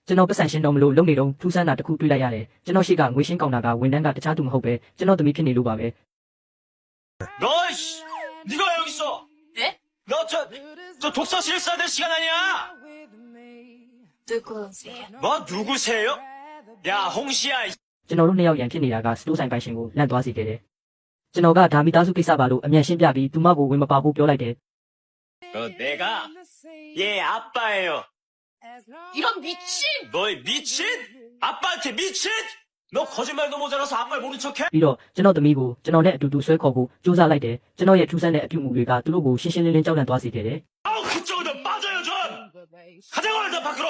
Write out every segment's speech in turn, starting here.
ကျွန်တော်ပတ်စံရှင်းတော့မလို့လုံနေတော့ထူးဆန်းတာတစ်ခုတွေ့လိုက်ရတယ်ကျွန်တော်ရှိကငွေရှင်းကောင်တာကဝန်ထမ်းကတခြားသူမဟုတ်ပဲကျွန်တော်သမီးဖြစ်နေလို့ပါပဲ 너이씨, 네가 여기 있어. 네? 너 독서실 써야 될 시간 아니야? 누구세요? 뭐 누구세요? 야, 홍시야. ကျွန်တော်တို့နှစ်ယောက်ရန်ဖြစ်နေတာကစတိုးဆိုင်ပိုင်ရှင်ကိုလန့်သွားစေခဲ့တယ်ကျွန်တော်ကဒါမိသားစုကိစ္စပါလို့အမြန်ရှင်းပြပြီးသူမကိုဝင်မပါဘူးပြောလိုက်တယ် 내가 얘 아빠예요. 이런 미친! 너 미친? 아빠한테 미친? 너 거짓말도 모자라서 아빠를 모른 척해? ပြီးတော့ကျွန်တော်သမီးကိုကျွန်တော်နဲ့အတူတူဆွဲခေါ်ဖို့စူးစမ်းလိုက်တယ်ကျွန်တော်ရဲ့ထူးဆန်းတဲ့အပြုအမူတွေကသူတို့ကိုရှင်းရှင်းလင်းလင်းကြောက်လန့်သွားစေခဲ့တယ် 아우 그쪽으로 빠져요 전. 가자고 더 밖으로.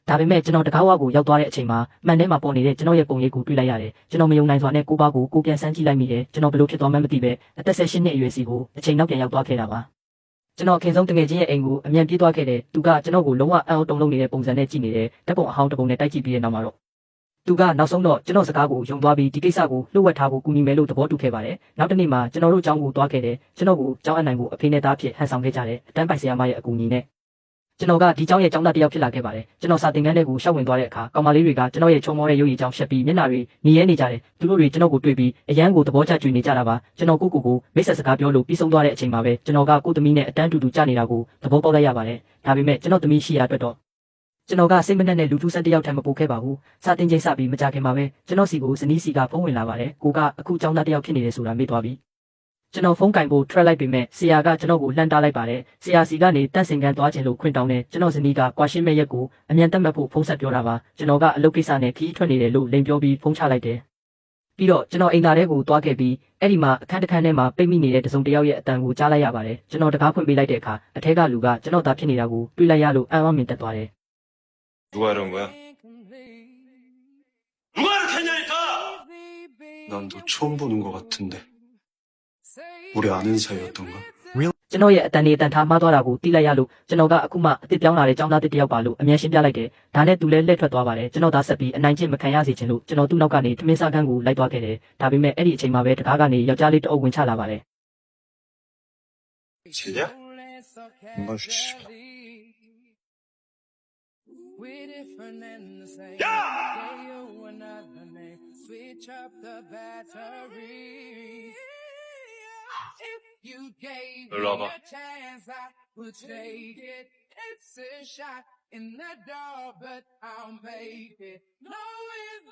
ဒါပေမဲ့ကျွန်တော်တကားဝါကိုရောက်သွားတဲ့အချိန်မှာမှန်ထဲမှာပေါ်နေတဲ့ကျွန်တော်ရဲ့ပုံရိပ်ကိုတွေ့လိုက်ရတယ်ကျွန်တော်မယုံနိုင်စွာနဲ့ကိုပါကိုကိုပြန်ဆန်းကြည့်လိုက်မိတယ်ကျွန်တော်ဘယ်လိုဖြစ်သွားမှန်းမသိပဲအသက်16နှစ်အရွယ်စီကိုအချိန်နောက်ပြန်ရောက်သွားခဲ့တာပါကျွန်တော်ခင်ဆုံးတငယ်ချင်းရဲ့အိမ်ကိုအမြန်ပြေးသွားခဲ့တယ်သူကကျွန်တော်ကိုလုံးဝအံ့ဩတုန်လှုပ်နေတဲ့ပုံစံနဲ့ကြည့်နေတယ်ဓာတ်ပုံအဟောင်းတစ်ပုံနဲ့တိုက်ကြည့်ပြီးတဲ့နောက်မှာတော့သူကနောက်ဆုံးတော့ကျွန်တော်စကားကိုယုံသွားပြီးဒီကိစ္စကိုလှုပ်ဝက်ထားဖို့ကူညီမယ်လို့သဘောတူခဲ့ပါတယ်နောက်တစ်နေ့မှာကျွန်တော်တို့ကျောင်းကိုသွားခဲ့တယ်ကျွန်တော်ကိုကျောင်းအနိုင်ကိုအဖေနဲ့သားဖြစ်ဟန်ဆောင်ခဲ့ကြတယ်အတန်းပိုင်ဆရာမရဲ့အကူအညီနဲ့ကျွန်တော်ကဒီကျောင်းရဲ့ကျောင်းသားတစ်ယောက်ဖြစ်လာခဲ့ပါတယ်ကျွန်တော်စာသင်ခန်းထဲကိုရှောက်ဝင်သွားတဲ့အခါကောင်မလေးတွေကကျွန်တော်ရဲ့ချုံမောတဲ့ရုပ်ရည်ကြောင့်ရှက်ပြီးမျက်နှာတွေညီရဲနေကြတယ်သူတို့တွေကျွန်တော်ကိုတွေ့ပြီးအရန်ကိုသဘောကျကြွေနေကြတာပါကျွန်တော်ကိုမိတ်ဆက်စကားပြောလို့ပြီးဆုံးသွားတဲ့အချိန်မှာပဲကျွန်တော်ကကိုသမီးနဲ့အတန်းတူတူကြနေတာကိုသဘောပေါက်လိုက်ရပါတယ်ဒါပေမဲ့ကျွန်တော်သမီးရှိရအတွက်တော့ကျွန်တော်ကစိတ်မနှက်နဲ့လူထူးဆန်းတစ်ယောက်ထံမပို့ခဲ့ပါဘူးစာသင်ချိန်စပြီးမကြခင်မှာပဲကျွန်တော်စီကိုဇနီးစီကဖုန်းဝင်လာပါတယ်ကိုကအခုကျောင်းသားတစ်ယောက်ဖြစ်နေတယ်ဆိုတာမေ့သွားပြီကျွန်တော်ဖုန်းကင်ဖို့ track လိုက်ပေမဲ့ဆရာကကျွန်တော်ကိုလှမ်းတားလိုက်ပါတယ်ဆရာစီကနေတန့်စင်ကန်သွားခြင်းလို့ခွင့်တောင်းတယ်ကျွန်တော်ဇနီးကကွာရှင်းမဲ့ရက်ကိုအမြန်တက်မှတ်ဖို့ဖုန်းဆက်ပြောတာပါကျွန်တော်ကအလုပ်ကိစ္စနဲ့ခီးထွက်နေတယ်လို့လိန်ပြောပြီးဖုန်းချလိုက်တယ်ပြီးတော့ကျွန်တော်အိမ်သားထဲကိုသွားခဲ့ပြီးအဲ့ဒီမှာအခန်းတစ်ခန်းထဲမှာပိတ်မိနေတဲ့တစုံတစ်ယောက်ရဲ့အတန်ကိုကြားလိုက်ရပါတယ်ကျွန်တော်တကားဖွင့်ပေးလိုက်တဲ့အခါအထက်ကလူကကျွန်တော်သားဖြစ်နေတာကိုတွေ့လိုက်ရလို့အံ့ဩမြင်တက်သွားတယ် 누가 이런 거야? 누가 이렇게 했냐니까? 난 너 처음 보는 것 같은데. 우리 아는 사이였던가? ကျွန်တော်ရဲ့အတန်နေအတန်ထားမှားသွားတာကိုသိလိုက်ရလို့ကျွန်တော်ကအခုမှအစ်စ်ပြောင်းလာတဲ့ចောင်းသားတစ်ယောက်ပါလို့အမြန်ရှင်းပြလိုက်တယ်ဒါနဲ့သူလည်းလှည့်ထွက်သွားပါတယ်ကျွန်တော်သားဆက်ပြီးအနိုင်ကျင့်မခံရစေချင်လို့ကျွန်တော်သူ့နောက်ကနေထမင်းစားခန်းကိုလိုက်သွားခဲ့တယ်ဒါပေမဲ့အဲ့ဒီအချိန်မှာပဲတကားကနေယောက်ျားလေးတအုပ်ဝင်ချလာပါတယ် 쟤냐? 엄마 씨. 야! Switch up the batteries. If you gave me 일로 와봐. a chance, I would take it. It's a shot in the dark, but I'll make it. No, it's